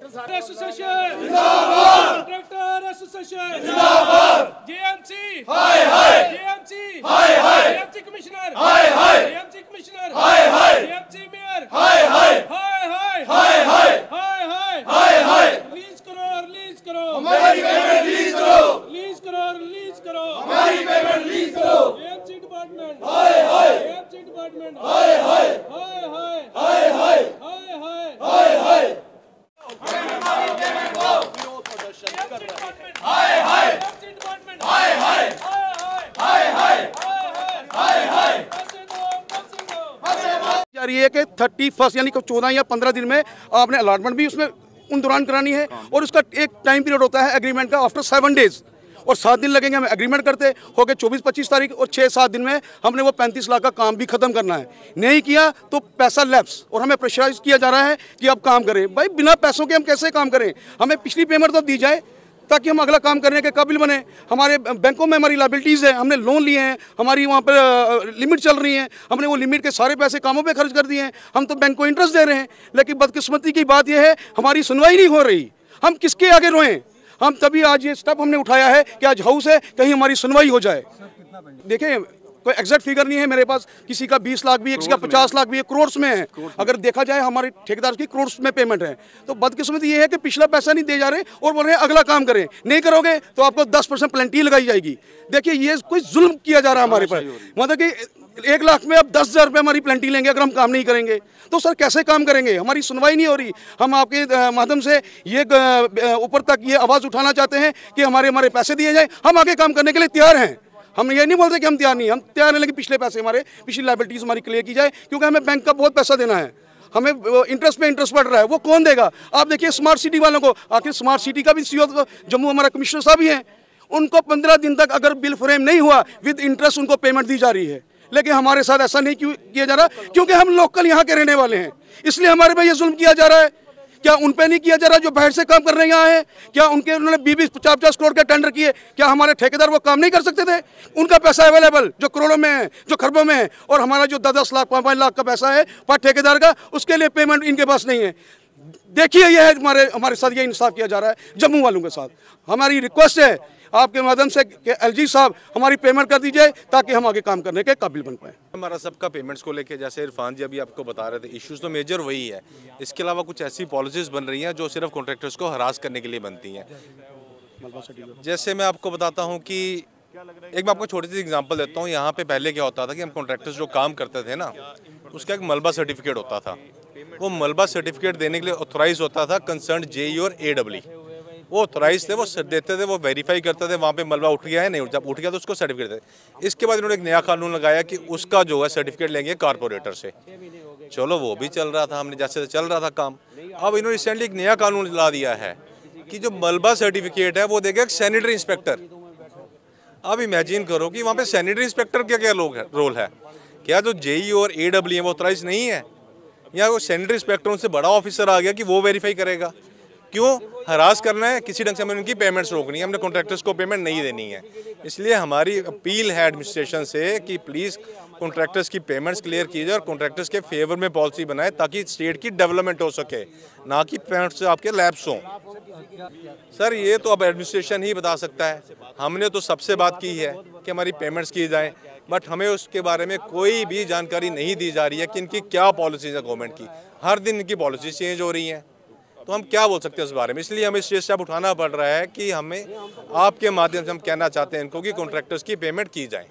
Association जिंदाबाद, contractor association जिंदाबाद, JMC हाय हाय, JMC हाय हाय, JMC commissioner हाय हाय, JMC commissioner हाय हाय, JMC mayor हाय हाय, हाय हाय, हाय हाय, हाय हाय, हाय हाय, release करो हमारी पेमेंट, रिलीज करो हमारी पेमेंट, रिलीज करो जेएमसी डिपार्टमेंट हाय हाय, जेएमसी डिपार्टमेंट हाय हाय, हाय हाय, हाय हाय, हाय हाय, हाय हाय, हमारी पेमेंट दो, विरोध प्रदर्शन कर रहे हैं हाय हाय, जेएमसी डिपार्टमेंट हाय हाय, हाय हाय, हाय हाय, जा रही है कि 31 यानी कि 14 या 15 दिन में आपने अलॉटमेंट भी उसमें उन दौरान करानी है और उसका एक टाइम पीरियड होता है एग्रीमेंट का आफ्टर 7 डेज और 7 दिन लगेंगे हमें एग्रीमेंट करते हो गए 24-25 तारीख और 6-7 दिन में हमने वो 35 लाख का काम भी खत्म करना है। नहीं किया तो पैसा लैप्स और हमें प्रेशराइज किया जा रहा है कि अब काम करें। भाई बिना पैसों के हम कैसे काम करें? हमें पिछली पेमेंट तो दी जाए ताकि हम अगला काम करने के काबिल बने। हमारे बैंकों में हमारी लायबिलिटीज़ है, हमने लोन लिए हैं, हमारी वहाँ पर लिमिट चल रही है, हमने वो लिमिट के सारे पैसे कामों पे खर्च कर दिए हैं, हम तो बैंक को इंटरेस्ट दे रहे हैं। लेकिन बदकिस्मती की बात यह है हमारी सुनवाई नहीं हो रही। हम किसके आगे रोएं? हम तभी आज ये स्टेप हमने उठाया है कि आज हाउस है, कहीं हमारी सुनवाई हो जाए। देखिए कोई एग्जैक्ट फिगर नहीं है मेरे पास, किसी का 20 लाख भी है, किसी का 50 लाख भी है, करोड़ में है। अगर देखा जाए हमारे ठेकेदार की करोड़ में पेमेंट है। तो बदकिस्मती ये है कि पिछला पैसा नहीं दे जा रहे और बोल रहे हैं अगला काम करें, नहीं करोगे तो आपको 10% पेनल्टी लगाई जाएगी। देखिए ये कोई जुल्म किया जा रहा है हमारे पर, मतलब कि 1 लाख में अब 10,000 रुपये हमारी पेनल्टी लेंगे अगर हम काम नहीं करेंगे। तो सर कैसे काम करेंगे? हमारी सुनवाई नहीं हो रही। हम आपके माध्यम से ये ऊपर तक ये आवाज़ उठाना चाहते हैं कि हमारे पैसे दिए जाए। हम आगे काम करने के लिए तैयार हैं। हम ये नहीं बोलते कि हम तैयार नहीं, हम तैयार हैं, लेकिन पिछले पैसे हमारे पिछली लायबिलिटीज़ हमारी क्लियर की जाए, क्योंकि हमें बैंक का बहुत पैसा देना है। हमें इंटरेस्ट पे इंटरेस्ट बढ़ रहा है, वो कौन देगा? आप देखिए स्मार्ट सिटी वालों को, आखिर स्मार्ट सिटी का भी सीईओ जम्मू हमारा कमिश्नर साहब ही हैं, उनको 15 दिन तक अगर बिल फ्रेम नहीं हुआ विद इंटरेस्ट उनको पेमेंट दी जा रही है। लेकिन हमारे साथ ऐसा नहीं किया जा रहा, क्योंकि हम लोकल यहाँ के रहने वाले हैं, इसलिए हमारे पे ये जुल्म किया जा रहा है। क्या उन पे नहीं किया जा रहा जो बाहर से काम कर रहे यहाँ हैं? क्या उन्होंने 20-50 करोड़ के टेंडर किए, क्या हमारे ठेकेदार वो काम नहीं कर सकते थे? उनका पैसा अवेलेबल जो करोड़ों में है, जो खरबों में है, और हमारा जो 10-10 लाख 5-5 लाख का पैसा है पर ठेकेदार का, उसके लिए पेमेंट इनके पास नहीं है। देखिए यह है हमारे साथ ये इंसाफ किया जा रहा है जम्मू वालों के साथ। हमारी रिक्वेस्ट है आपके माध्यम से कि एलजी साहब हमारी पेमेंट कर दीजिए ताकि हम आगे काम करने के काबिल बन पाए। हमारा सबका पेमेंट्स को लेके, जैसे इरफान जी अभी आपको बता रहे थे, इश्यूज तो मेजर वही है। इसके अलावा कुछ ऐसी पॉलिसीज बन रही हैं जो सिर्फ कॉन्ट्रैक्टर्स को हरास करने के लिए बनती हैं। जैसे मैं आपको बताता हूँ कि एक मैं आपको छोटी सी एग्जांपल देता हूँ। यहाँ पे पहले क्या होता था कि हम कॉन्ट्रैक्टर्स जो काम करते थे ना, उसका एक मलबा सर्टिफिकेट होता था। वो मलबा सर्टिफिकेट देने के लिए ऑथोराइज होता था कंसर्न जेई और एडब्ल्यू। वो ऑथोराइज थे, वो देते थे, वो वेरीफाई करते थे वहाँ पे मलबा उठ गया है नहीं, जब उठ गया तो उसको सर्टिफिकेट देते। इसके बाद इन्होंने एक नया कानून लगाया कि उसका जो है सर्टिफिकेट लेंगे कारपोरेटर से। चलो वो भी चल रहा था, हमने जैसे चल रहा था काम। अब इन्होंने रिसेंटली एक नया कानून ला दिया है कि जो मलबा सर्टिफिकेट है वो देगा एक सैनिटरी इंस्पेक्टर। अब इमेजिन करो कि वहाँ पे सैनिटरी इंस्पेक्टर क्या क्या रोल है? क्या जो जेई और एडब्ल्यू है वो ऑथराइज नहीं है, या वो सैनिटरी इंस्पेक्टर उनसे बड़ा ऑफिसर आ गया कि वो वेरीफाई करेगा? क्यों हरास करना है? किसी ढंग से हमें उनकी पेमेंट्स रोकनी है, हमने कॉन्ट्रैक्टर्स को पेमेंट नहीं देनी है। इसलिए हमारी अपील है एडमिनिस्ट्रेशन से कि प्लीज़ कॉन्ट्रैक्टर्स की पेमेंट्स क्लियर की जाए और कॉन्ट्रैक्टर्स के फेवर में पॉलिसी बनाए ताकि स्टेट की डेवलपमेंट हो सके, ना कि पेमेंट्स आपके लैप्स हों। सर ये तो अब एडमिनिस्ट्रेशन ही बता सकता है। हमने तो सबसे बात की है कि हमारी पेमेंट्स की जाए, बट हमें उसके बारे में कोई भी जानकारी नहीं दी जा रही है कि इनकी क्या पॉलिसीज है गवर्नमेंट की। हर दिन इनकी पॉलिसीज चेंज हो रही हैं, तो हम क्या बोल सकते हैं इस बारे में। इसलिए हमें ये स्टेप उठाना पड़ रहा है कि हमें आपके माध्यम से हम कहना चाहते हैं इनको कि कॉन्ट्रैक्टर्स की पेमेंट की जाए।